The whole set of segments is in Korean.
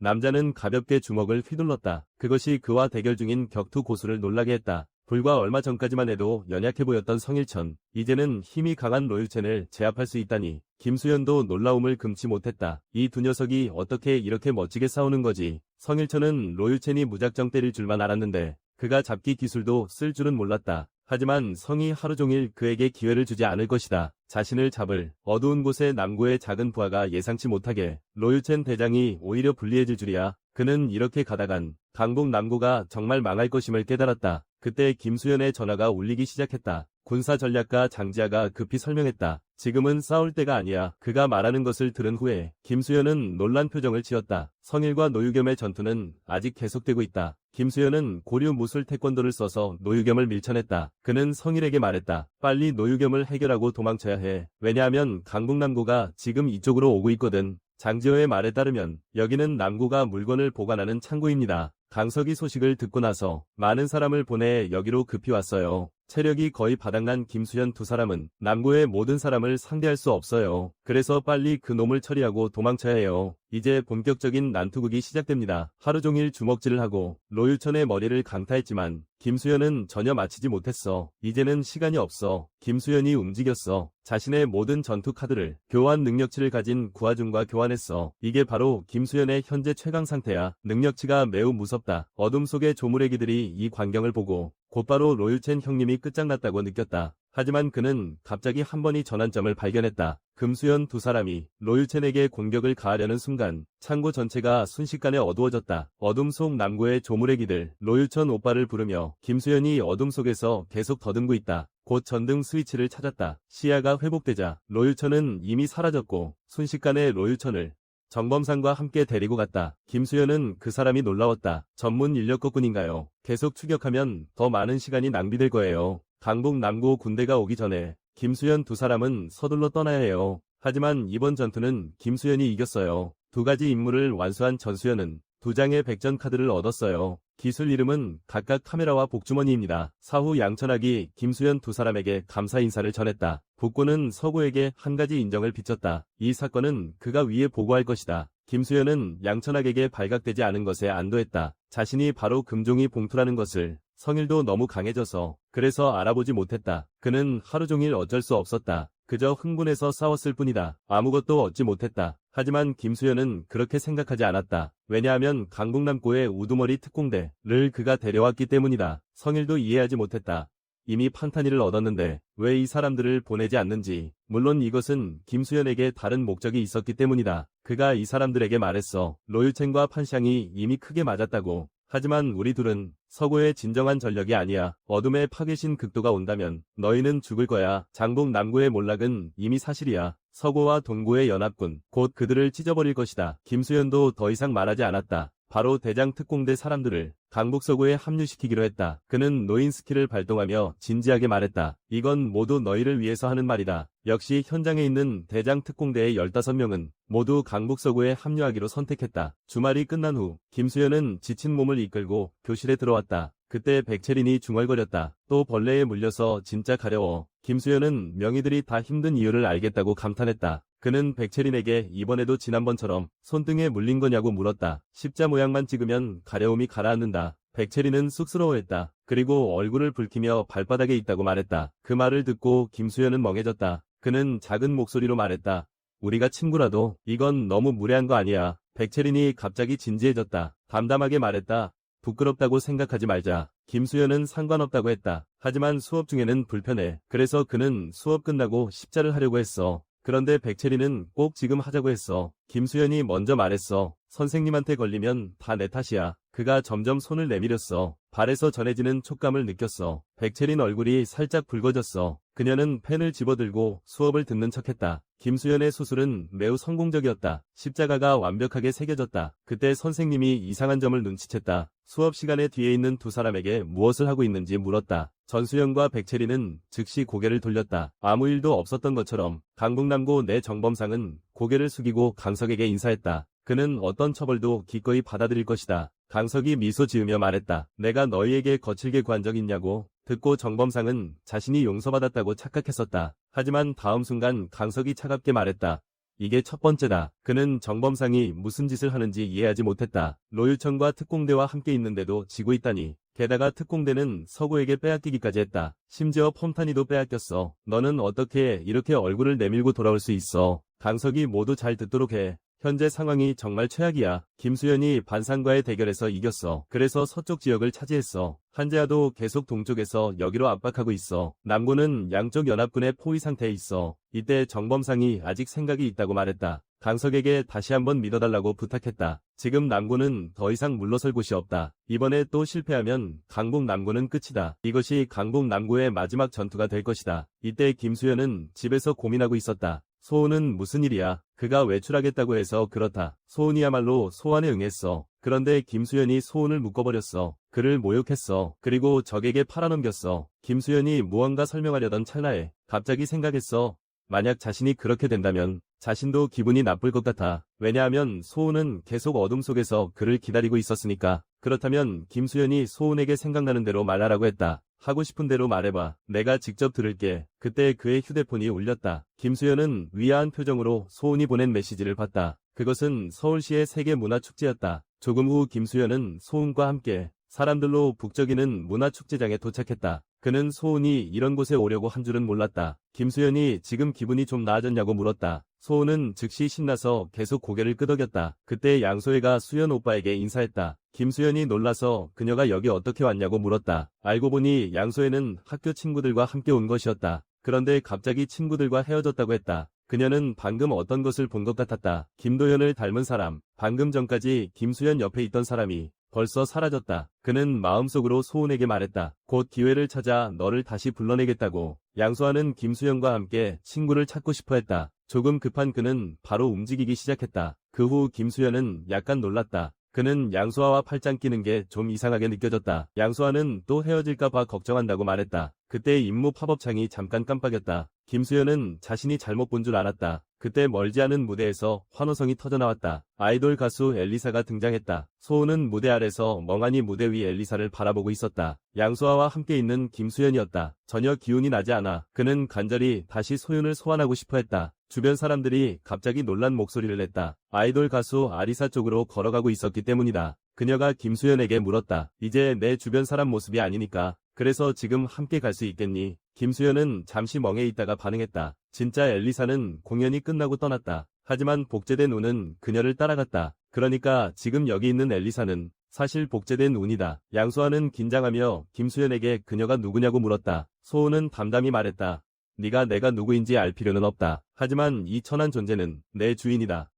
남자는 가볍게 주먹을 휘둘렀다. 그것이 그와 대결 중인 격투 고수를 놀라게 했다. 불과 얼마 전까지만 해도 연약해 보였던 성일천, 이제는 힘이 강한 로유첸을 제압할 수 있다니 김수현도 놀라움을 금치 못했다. 이 두 녀석이 어떻게 이렇게 멋지게 싸우는 거지. 성일천은 로유첸이 무작정 때릴 줄만 알았는데 그가 잡기 기술도 쓸 줄은 몰랐다. 하지만 성이 하루 종일 그에게 기회를 주지 않을 것이다. 자신을 잡을 어두운 곳의 남구의 작은 부하가 예상치 못하게 로유첸 대장이 오히려 불리해질 줄이야. 그는 이렇게 가다간 강북 남구가 정말 망할 것임을 깨달았다. 그때 김수현의 전화가 울리기 시작했다. 군사전략가 장지하가 급히 설명했다. 지금은 싸울 때가 아니야. 그가 말하는 것을 들은 후에 김수현은 놀란 표정을 지었다. 성일과 노유겸의 전투는 아직 계속되고 있다. 김수현은 고류 무술 태권도를 써서 노유겸을 밀쳐냈다. 그는 성일에게 말했다. 빨리 노유겸을 해결하고 도망쳐야 해. 왜냐하면 강북 남구가 지금 이쪽으로 오고 있거든. 장지호의 말에 따르면 여기는 남구가 물건을 보관하는 창고입니다. 강석이 소식을 듣고 나서 많은 사람을 보내 여기로 급히 왔어요. 체력이 거의 바닥난 김수현 두 사람은 남구의 모든 사람을 상대할 수 없어요. 그래서 빨리 그 놈을 처리하고 도망쳐야 해요. 이제 본격적인 난투극이 시작됩니다. 하루 종일 주먹질을 하고 로유천의 머리를 강타했지만 김수현은 전혀 맞히지 못했어. 이제는 시간이 없어. 김수현이 움직였어. 자신의 모든 전투 카드를 교환 능력치를 가진 구하준과 교환했어. 이게 바로 김수현의 현재 최강 상태야. 능력치가 매우 무섭다. 어둠 속의 조무래기들이 이 광경을 보고 곧바로 로유첸 형님이 끝장났다고 느꼈다. 하지만 그는 갑자기 한 번의 전환점을 발견했다. 금수현 두 사람이 로유첸에게 공격을 가하려는 순간 창고 전체가 순식간에 어두워졌다. 어둠 속 남구의 조무래기들 로유천 오빠를 부르며 김수현이 어둠 속에서 계속 더듬고 있다. 곧 전등 스위치를 찾았다. 시야가 회복되자 로유천은 이미 사라졌고 순식간에 로유천을 정범상과 함께 데리고 갔다. 김수현은 그 사람이 놀라웠다. 전문 인력거꾼인가요? 계속 추격하면 더 많은 시간이 낭비될 거예요. 강북 남구 군대가 오기 전에 김수현 두 사람은 서둘러 떠나야 해요. 하지만 이번 전투는 김수현이 이겼어요. 두 가지 임무를 완수한 전수현은 두 장의 백전 카드를 얻었어요. 기술 이름은 각각 카메라와 복주머니입니다. 사후 양천학이 김수현 두 사람에게 감사 인사를 전했다. 북군은 서구에게 한 가지 인정을 비쳤다. 이 사건은 그가 위에 보고할 것이다. 김수현은 양천학에게 발각되지 않은 것에 안도했다. 자신이 바로 금종이 봉투라는 것을 성일도 너무 강해져서 그래서 알아보지 못했다. 그는 하루 종일 어쩔 수 없었다. 그저 흥분해서 싸웠을 뿐이다. 아무것도 얻지 못했다. 하지만 김수현은 그렇게 생각하지 않았다. 왜냐하면 강북남고의 우두머리 특공대를 그가 데려왔기 때문이다. 성일도 이해하지 못했다. 이미 판타니를 얻었는데 왜 이 사람들을 보내지 않는지. 물론 이것은 김수현에게 다른 목적이 있었기 때문이다. 그가 이 사람들에게 말했어. 로유첸과 판샹이 이미 크게 맞았다고. 하지만 우리 둘은 서구의 진정한 전력이 아니야. 어둠의 파괴신 극도가 온다면 너희는 죽을 거야. 장북 남구의 몰락은 이미 사실이야. 서구와 동구의 연합군, 곧 그들을 찢어버릴 것이다. 김수현도 더 이상 말하지 않았다. 바로 대장 특공대 사람들을 강북 서구에 합류시키기로 했다. 그는 노인 스킬을 발동하며 진지하게 말했다. 이건 모두 너희를 위해서 하는 말이다. 역시 현장에 있는 대장 특공대의 15명은 모두 강북 서구에 합류하기로 선택했다. 주말이 끝난 후 김수현은 지친 몸을 이끌고 교실에 들어왔다. 그때 백채린이 중얼거렸다. 또 벌레에 물려서 진짜 가려워. 김수현은 명의들이 다 힘든 이유를 알겠다고 감탄했다. 그는 백채린에게 이번에도 지난번처럼 손등에 물린 거냐고 물었다. 십자 모양만 찍으면 가려움이 가라앉는다. 백채린은 쑥스러워했다. 그리고 얼굴을 붉히며 발바닥에 있다고 말했다. 그 말을 듣고 김수현은 멍해졌다. 그는 작은 목소리로 말했다. 우리가 친구라도 이건 너무 무례한 거 아니야. 백채린이 갑자기 진지해졌다. 담담하게 말했다. 부끄럽다고 생각하지 말자. 김수현은 상관없다고 했다. 하지만 수업 중에는 불편해. 그래서 그는 수업 끝나고 십자를 하려고 했어. 그런데 백채린은 꼭 지금 하자고 했어. 김수현이 먼저 말했어. 선생님한테 걸리면 다 내 탓이야. 그가 점점 손을 내밀었어. 발에서 전해지는 촉감을 느꼈어. 백채린 얼굴이 살짝 붉어졌어. 그녀는 펜을 집어들고 수업을 듣는 척했다. 김수현의 수술은 매우 성공적이었다. 십자가가 완벽하게 새겨졌다. 그때 선생님이 이상한 점을 눈치챘다. 수업 시간에 뒤에 있는 두 사람에게 무엇을 하고 있는지 물었다. 전수현과 백채린은 즉시 고개를 돌렸다. 아무 일도 없었던 것처럼. 강북남고 내 정범상은 고개를 숙이고 강석에게 인사했다. 그는 어떤 처벌도 기꺼이 받아들일 것이다. 강석이 미소 지으며 말했다. 내가 너희에게 거칠게 구한 적 있냐고. 듣고 정범상은 자신이 용서받았다고 착각했었다. 하지만 다음 순간 강석이 차갑게 말했다. 이게 첫 번째다. 그는 정범상이 무슨 짓을 하는지 이해하지 못했다. 노유천과 특공대와 함께 있는데도 지고 있다니. 게다가 특공대는 서구에게 빼앗기기까지 했다. 심지어 폼타니도 빼앗겼어. 너는 어떻게 이렇게 얼굴을 내밀고 돌아올 수 있어. 강석이 모두 잘 듣도록 해. 현재 상황이 정말 최악이야. 김수현이 반상과의 대결에서 이겼어. 그래서 서쪽 지역을 차지했어. 한재하도 계속 동쪽에서 여기로 압박하고 있어. 남군은 양쪽 연합군의 포위 상태에 있어. 이때 정범상이 아직 생각이 있다고 말했다. 강석에게 다시 한번 믿어달라고 부탁했다. 지금 남군은 더 이상 물러설 곳이 없다. 이번에 또 실패하면 강북 남구는 끝이다. 이것이 강북 남구의 마지막 전투가 될 것이다. 이때 김수현은 집에서 고민하고 있었다. 소은은 무슨 일이야? 그가 외출하겠다고 해서 그렇다. 소은이야말로 소환에 응했어. 그런데 김수현이 소은을 묶어버렸어. 그를 모욕했어. 그리고 적에게 팔아넘겼어. 김수현이 무언가 설명하려던 찰나에 갑자기 생각했어. 만약 자신이 그렇게 된다면 자신도 기분이 나쁠 것 같아. 왜냐하면 소은은 계속 어둠 속에서 그를 기다리고 있었으니까. 그렇다면 김수현이 소은에게 생각나는 대로 말하라고 했다. 하고 싶은 대로 말해봐. 내가 직접 들을게. 그때 그의 휴대폰이 울렸다. 김수현은 위아한 표정으로 소은이 보낸 메시지를 봤다. 그것은 서울시의 세계문화축제였다. 조금 후 김수현은 소은과 함께 사람들로 북적이는 문화축제장에 도착했다. 그는 소은이 이런 곳에 오려고 한 줄은 몰랐다. 김수현이 지금 기분이 좀 나아졌냐고 물었다. 소은은 즉시 신나서 계속 고개를 끄덕였다. 그때 양소혜가 수현 오빠에게 인사했다. 김수현이 놀라서 그녀가 여기 어떻게 왔냐고 물었다. 알고 보니 양소혜는 학교 친구들과 함께 온 것이었다. 그런데 갑자기 친구들과 헤어졌다고 했다. 그녀는 방금 어떤 것을 본 것 같았다. 김도현을 닮은 사람. 방금 전까지 김수현 옆에 있던 사람이 벌써 사라졌다. 그는 마음속으로 소은에게 말했다. 곧 기회를 찾아 너를 다시 불러내겠다고. 양소아는 김수현과 함께 친구를 찾고 싶어 했다. 조금 급한 그는 바로 움직이기 시작했다. 그 후 김수현은 약간 놀랐다. 그는 양소아와 팔짱 끼는 게 좀 이상하게 느껴졌다. 양소아는 또 헤어질까 봐 걱정한다고 말했다. 그때 임무 팝업창이 잠깐 깜빡였다. 김수현은 자신이 잘못 본 줄 알았다. 그때 멀지 않은 무대에서 환호성이 터져나왔다. 아이돌 가수 엘리사가 등장했다. 소은은 무대 아래서 멍하니 무대 위 엘리사를 바라보고 있었다. 양소아와 함께 있는 김수현이었다. 전혀 기운이 나지 않아. 그는 간절히 다시 소윤을 소환하고 싶어 했다. 주변 사람들이 갑자기 놀란 목소리를 냈다. 아이돌 가수 아리사 쪽으로 걸어가고 있었기 때문이다. 그녀가 김수현에게 물었다. 이제 내 주변 사람 모습이 아니니까. 그래서 지금 함께 갈 수 있겠니? 김수현은 잠시 멍해 있다가 반응했다. 진짜 엘리사는 공연이 끝나고 떠났다. 하지만 복제된 운은 그녀를 따라갔다. 그러니까 지금 여기 있는 엘리사는 사실 복제된 운이다. 양소아는 긴장하며 김수현에게 그녀가 누구냐고 물었다. 소은은 담담히 말했다. 네가 내가 누구인지 알 필요는 없다. 하지만 이 천한 존재는 내 주인이다.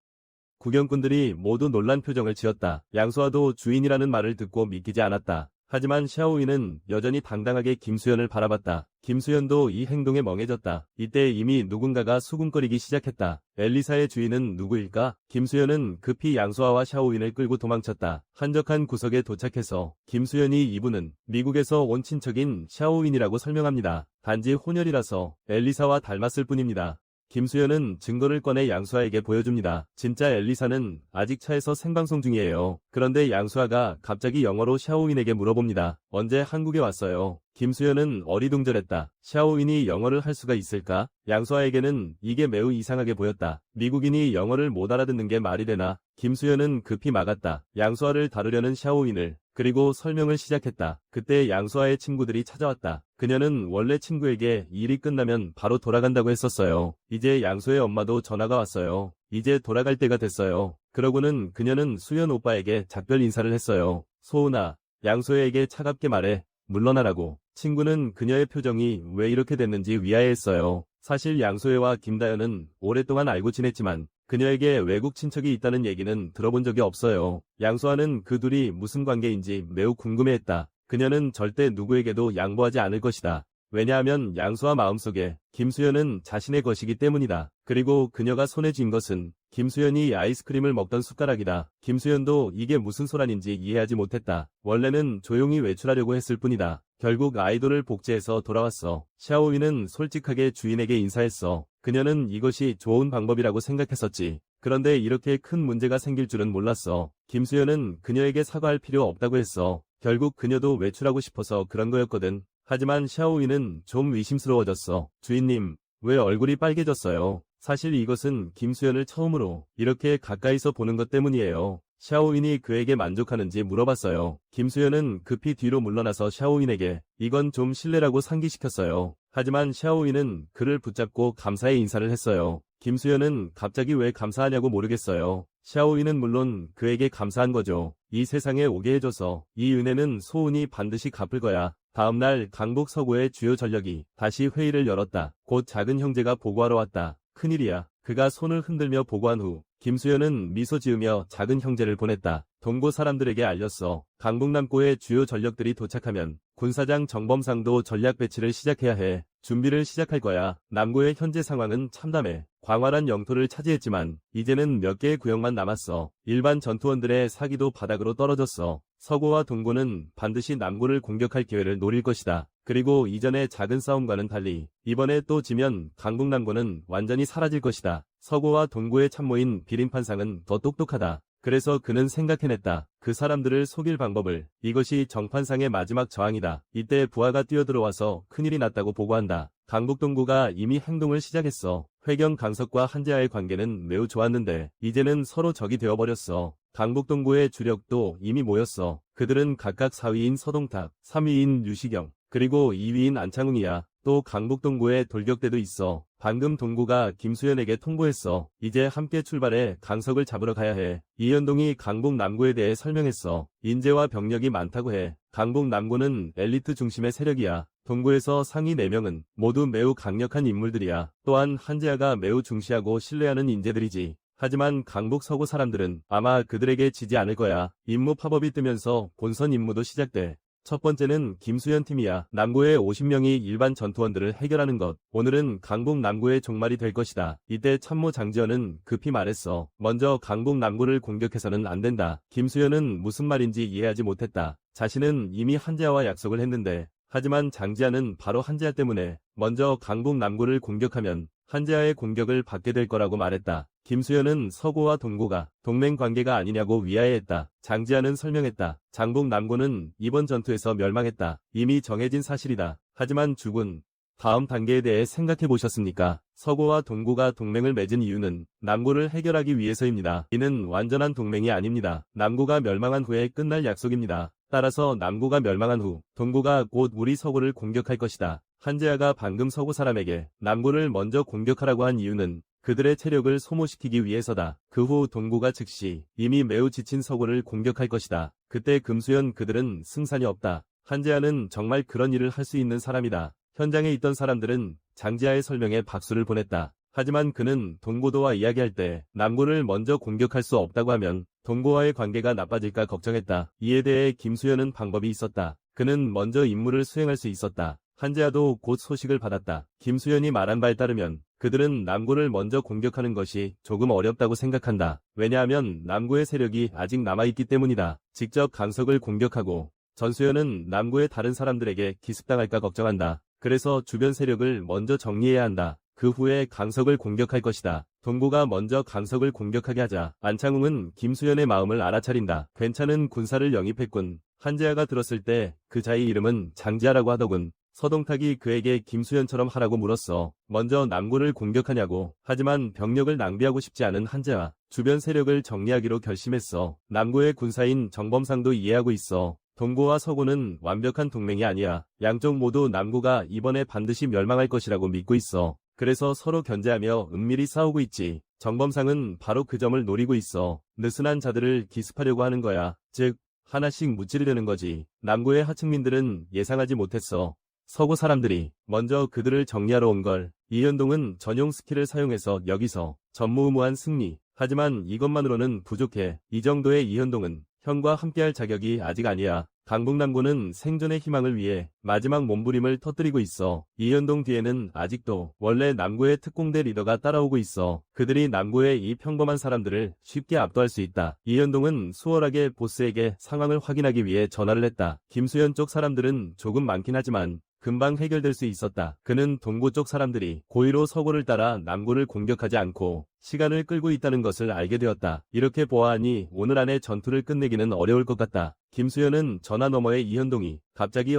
구경꾼들이 모두 놀란 표정을 지었다. 양소아도 주인이라는 말을 듣고 믿기지 않았다. 하지만 샤오이는 여전히 당당하게 김수현을 바라봤다. 김수현도 이 행동에 멍해졌다. 이때 이미 누군가가 수군거리기 시작했다. 엘리사의 주인은 누구일까? 김수현은 급히 양소아와 샤오인을 끌고 도망쳤다. 한적한 구석에 도착해서 김수현이 이분은 미국에서 온 친척인 샤오인이라고 설명합니다. 단지 혼혈이라서 엘리사와 닮았을 뿐입니다. 김수현은 증거를 꺼내 양수아에게 보여줍니다. 진짜 엘리사는 아직 차에서 생방송 중이에요. 그런데 양수아가 갑자기 영어로 샤오인에게 물어봅니다. 언제 한국에 왔어요? 김수현은 어리둥절했다. 샤오인이 영어를 할 수가 있을까? 양수아에게는 이게 매우 이상하게 보였다. 미국인이 영어를 못 알아듣는 게 말이 되나? 김수현은 급히 막았다. 양수아를 다루려는 샤오인을. 그리고 설명을 시작했다. 그때 양수아의 친구들이 찾아왔다. 그녀는 원래 친구에게 일이 끝나면 바로 돌아간다고 했었어요. 이제 양수의 엄마도 전화가 왔어요. 이제 돌아갈 때가 됐어요. 그러고는 그녀는 수현 오빠에게 작별 인사를 했어요. 소은아, 양수에게 차갑게 말해. 물러나라고. 친구는 그녀의 표정이 왜 이렇게 됐는지 위아해했어요. 사실 양소혜와 김다연은 오랫동안 알고 지냈지만 그녀에게 외국 친척이 있다는 얘기는 들어본 적이 없어요. 양소아는 그 둘이 무슨 관계인지 매우 궁금해했다. 그녀는 절대 누구에게도 양보하지 않을 것이다. 왜냐하면 양소아 마음속에 김수현은 자신의 것이기 때문이다. 그리고 그녀가 손에 쥔 것은 김수현이 아이스크림을 먹던 숟가락이다. 김수현도 이게 무슨 소란인지 이해하지 못했다. 원래는 조용히 외출하려고 했을 뿐이다. 결국 아이돌을 복제해서 돌아왔어. 샤오이는 솔직하게 주인에게 인사했어. 그녀는 이것이 좋은 방법이라고 생각했었지. 그런데 이렇게 큰 문제가 생길 줄은 몰랐어. 김수현은 그녀에게 사과할 필요 없다고 했어. 결국 그녀도 외출하고 싶어서 그런 거였거든. 하지만 샤오이는 좀 의심스러워졌어. 주인님, 왜 얼굴이 빨개졌어요? 사실 이것은 김수현을 처음으로 이렇게 가까이서 보는 것 때문이에요. 샤오인이 그에게 만족하는지 물어봤어요. 김수현은 급히 뒤로 물러나서 샤오인에게 이건 좀 실례라고 상기시켰어요. 하지만 샤오인은 그를 붙잡고 감사의 인사를 했어요. 김수현은 갑자기 왜 감사하냐고 모르겠어요. 샤오인은 물론 그에게 감사한 거죠. 이 세상에 오게 해줘서 이 은혜는 소은이 반드시 갚을 거야. 다음날 강북 서구의 주요 전력이 다시 회의를 열었다. 곧 작은 형제가 보고하러 왔다. 큰일이야. 그가 손을 흔들며 보고한 후 김수현은 미소 지으며 작은 형제를 보냈다. 동고 사람들에게 알렸어. 강북 남고의 주요 전력들이 도착하면 군사장 정범상도 전략 배치를 시작해야 해. 준비를 시작할 거야. 남고의 현재 상황은 참담해. 광활한 영토를 차지했지만 이제는 몇 개의 구역만 남았어. 일반 전투원들의 사기도 바닥으로 떨어졌어. 서고와 동고는 반드시 남고를 공격할 기회를 노릴 것이다. 그리고 이전의 작은 싸움과는 달리 이번에 또 지면 강북 남고는 완전히 사라질 것이다. 서고와 동고의 참모인 비린판상은 더 똑똑하다. 그래서 그는 생각해냈다. 그 사람들을 속일 방법을. 이것이 정판상의 마지막 저항이다. 이때 부하가 뛰어들어와서 큰일이 났다고 보고한다. 강북 동고가 이미 행동을 시작했어. 회경 강석과 한재하의 관계는 매우 좋았는데 이제는 서로 적이 되어버렸어. 강북 동고의 주력도 이미 모였어. 그들은 각각 4위인 서동탁, 3위인 유시경, 그리고 2위인 안창웅이야. 또 강북 동고에 돌격대도 있어. 방금 동고가 김수현에게 통보했어. 이제 함께 출발해 강석을 잡으러 가야 해. 이현동이 강북 남고에 대해 설명했어. 인재와 병력이 많다고 해. 강북 남고는 엘리트 중심의 세력이야. 동고에서 상위 4명은 모두 매우 강력한 인물들이야. 또한 한재하가 매우 중시하고 신뢰하는 인재들이지. 하지만 강북 서구 사람들은 아마 그들에게 지지 않을 거야. 임무 팝업이 뜨면서 본선 임무도 시작돼. 첫 번째는 김수현 팀이야. 남고의 50명이 일반 전투원들을 해결하는 것. 오늘은 강북 남고의 종말이 될 것이다. 이때 참모 장지현은 급히 말했어. 먼저 강북 남고를 공격해서는 안 된다. 김수현은 무슨 말인지 이해하지 못했다. 자신은 이미 한재하와 약속을 했는데 하지만 장지현은 바로 한재하 때문에 먼저 강북 남고를 공격하면 한재하의 공격을 받게 될 거라고 말했다. 김수현은 서고와 동고가 동맹 관계가 아니냐고 위하해했다. 장지하는 설명했다. 강북 남고는 이번 전투에서 멸망했다. 이미 정해진 사실이다. 하지만 죽은 다음 단계에 대해 생각해 보셨습니까? 서고와 동고가 동맹을 맺은 이유는 남고를 해결하기 위해서입니다. 이는 완전한 동맹이 아닙니다. 남고가 멸망한 후에 끝날 약속입니다. 따라서 남고가 멸망한 후 동고가 곧 우리 서고를 공격할 것이다. 한재하가 방금 서고 사람에게 남고를 먼저 공격하라고 한 이유는 그들의 체력을 소모시키기 위해서다. 그 후 동고가 즉시 이미 매우 지친 서고를 공격할 것이다. 그때 금수현 그들은 승산이 없다. 한재하는 정말 그런 일을 할 수 있는 사람이다. 현장에 있던 사람들은 장지하의 설명에 박수를 보냈다. 하지만 그는 동고도와 이야기할 때 남고를 먼저 공격할 수 없다고 하면 동고와의 관계가 나빠질까 걱정했다. 이에 대해 김수현은 방법이 있었다. 그는 먼저 임무를 수행할 수 있었다. 한재하도 곧 소식을 받았다. 김수현이 말한 바에 따르면 그들은 남고를 먼저 공격하는 것이 조금 어렵다고 생각한다. 왜냐하면 남고의 세력이 아직 남아있기 때문이다. 직접 강석을 공격하고 전수현은 남고의 다른 사람들에게 기습당할까 걱정한다. 그래서 주변 세력을 먼저 정리해야 한다. 그 후에 강석을 공격할 것이다. 동고가 먼저 강석을 공격하게 하자 안창웅은 김수현의 마음을 알아차린다. 괜찮은 군사를 영입했군. 한재하가 들었을 때 그 자의 이름은 장지하라고 하더군. 서동탁이 그에게 김수현처럼 하라고 물었어. 먼저 남고를 공격하냐고. 하지만 병력을 낭비하고 싶지 않은 한재하. 주변 세력을 정리하기로 결심했어. 남고의 군사인 정범상도 이해하고 있어. 동고와 서고는 완벽한 동맹이 아니야. 양쪽 모두 남고가 이번에 반드시 멸망할 것이라고 믿고 있어. 그래서 서로 견제하며 은밀히 싸우고 있지. 정범상은 바로 그 점을 노리고 있어. 느슨한 자들을 기습하려고 하는 거야. 즉 하나씩 무찌르려는 거지. 남고의 하층민들은 예상하지 못했어. 서고 사람들이 먼저 그들을 정리하러 온 걸. 이현동은 전용 스킬을 사용해서 여기서 전무후무한 승리. 하지만 이것만으로는 부족해. 이 정도의 이현동은 형과 함께할 자격이 아직 아니야. 강북 남고는 생존의 희망을 위해 마지막 몸부림을 터뜨리고 있어. 이현동 뒤에는 아직도 원래 남고의 특공대 리더가 따라오고 있어. 그들이 남고의 이 평범한 사람들을 쉽게 압도할 수 있다. 이현동은 수월하게 보스에게 상황을 확인하기 위해 전화를 했다. 김수현 쪽 사람들은 조금 많긴 하지만 금방 해결될 수 있었다. 그는 동고 쪽 사람들이 고의로 서고를 따라 남고를 공격하지 않고 시간을 끌고 있다는 것을 알게 되었다. 이렇게 보아하니 오늘 안에 전투를 끝내기는 어려울 것 같다. 김수현은 전화 너머의 이현동이 갑자기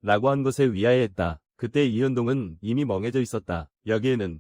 라고 한 것에 위하해했다. 그때 이현동은 이미 멍해져 있었다. 여기에는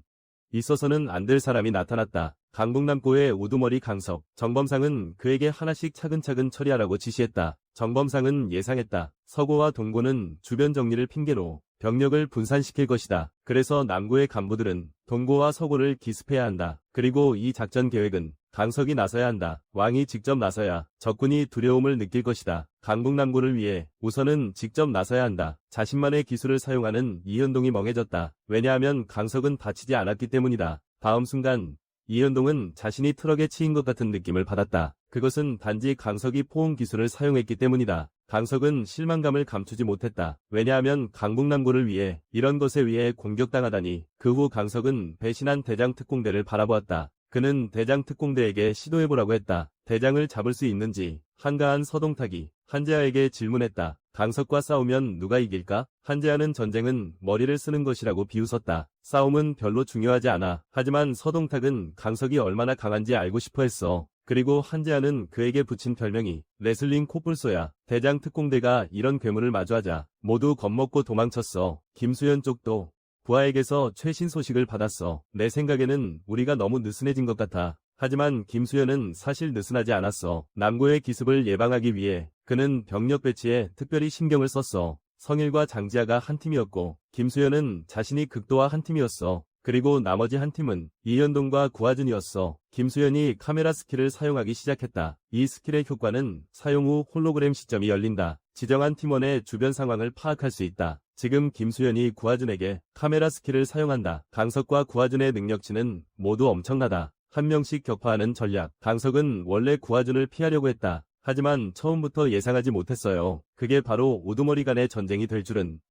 있어서는 안 될 사람이 나타났다. 강북남고의 우두머리 강석, 정범상은 그에게 하나씩 차근차근 처리하라고 지시했다. 정범상은 예상했다. 서고와 동고는 주변 정리를 핑계로 병력을 분산시킬 것이다. 그래서 남고의 간부들은 동고와 서고를 기습해야 한다. 그리고 이 작전 계획은 강석이 나서야 한다. 왕이 직접 나서야 적군이 두려움을 느낄 것이다. 강북남고를 위해 우선은 직접 나서야 한다. 자신만의 기술을 사용하는 이현동이 멍해졌다. 왜냐하면 강석은 다치지 않았기 때문이다. 다음 순간 이현동은 자신이 트럭에 치인 것 같은 느낌을 받았다. 그것은 단지 강석이 포옹 기술을 사용했기 때문이다. 강석은 실망감을 감추지 못했다. 왜냐하면 강북남고를 위해 이런 것에 의해 공격당하다니. 그 후 강석은 배신한 대장 특공대를 바라보았다. 그는 대장 특공대에게 시도해보라고 했다. 대장을 잡을 수 있는지 한가한 서동탁이 한재하에게 질문했다. 강석과 싸우면 누가 이길까? 한재하는 전쟁은 머리를 쓰는 것이라고 비웃었다. 싸움은 별로 중요하지 않아. 하지만 서동탁은 강석이 얼마나 강한지 알고 싶어 했어. 그리고 한재하는 그에게 붙인 별명이 레슬링 코뿔소야. 대장 특공대가 이런 괴물을 마주하자 모두 겁먹고 도망쳤어. 김수현 쪽도 부하에게서 최신 소식을 받았어. 내 생각에는 우리가 너무 느슨해진 것 같아. 하지만 김수현은 사실 느슨하지 않았어. 남고의 기습을 예방하기 위해 그는 병력 배치에 특별히 신경을 썼어. 성일과 장지하가 한 팀이었고 김수현은 자신이 극도화 한 팀이었어. 그리고 나머지 한 팀은 이현동과 구하준이었어. 김수현이 카메라 스킬을 사용하기 시작했다. 이 스킬의 효과는 사용 후 홀로그램 시점이 열린다. 지정한 팀원의 주변 상황을 파악할 수 있다. 지금 김수현이 구하준에게 카메라 스킬을 사용한다. 강석과 구하준의 능력치는 모두 엄청나다. 한 명씩 격파하는 전략. 강석은 원래 구하준을 피하려고 했다. 하지만 처음부터 예상하지 못했어요. 그게 바로 우두머리 간의 전쟁이 될 줄은.